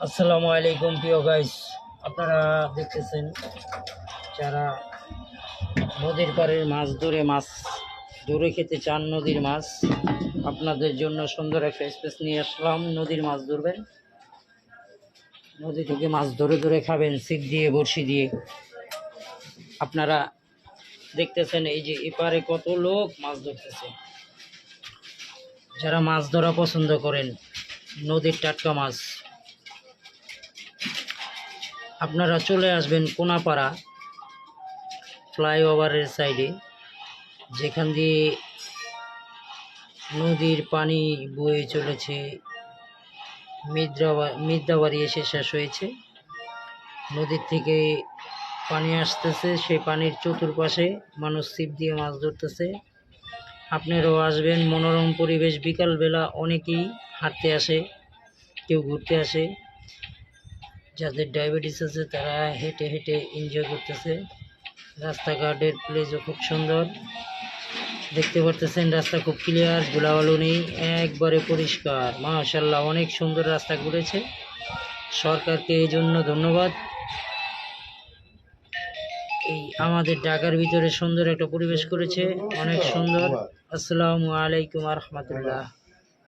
আসসালামু আলাইকুম প্রিয় গাইস, আপনারা দেখতেছেন যারা নদীর পাড়ের মাছ ধরে খেতে চান, নদীর মাছ আপনাদের জন্য সুন্দর একটা স্পেস নিয়ে আসলাম। নদীর মাছ ধরবেন, নদী থেকে মাছ ধরে ধরে খাবেন, ছিপ দিয়ে বড়শি দিয়ে। আপনারা দেখতেছেন এই যে এপারে কত লোক মাছ ধরতেছে। যারা মাছ ধরা পছন্দ করেন, নদীর টাটকা মাছ, আপনারা চলে আসবেন কোনাপাড়া ফ্লাইওভারের সাইডে, যেখান দিয়ে নদীর পানি বয়ে চলেছে। মিদ্রাবাড়ি এসে শেষ হয়েছে। নদীর থেকে পানি আসতেছে, সেই পানির চতুর্পাশে মানুষ ছিপ দিয়ে মাছ ধরতেছে। আপনারাও আসবেন, মনোরম পরিবেশ। বিকালবেলা অনেকেই হাঁটতে আসে, কেউ ঘুরতে আসে। যাদের ডায়াবেটিস আছে তারা হেঁটে হেঁটে এনজয় করতেছে। রাস্তাঘাটের প্লেসও খুব সুন্দর, দেখতে পারতেছেন। রাস্তা খুব ক্লিয়ার, ধুলাবালু নেই, একবারে পরিষ্কার। মাশাআল্লাহ, অনেক সুন্দর রাস্তা করেছে। সরকারকে এই জন্য ধন্যবাদ। এই আমাদের ঢাকার ভিতরে সুন্দর একটা পরিবেশ করেছে, অনেক সুন্দর। আসসালামু আলাইকুম ওয়া রাহমাতুল্লাহ।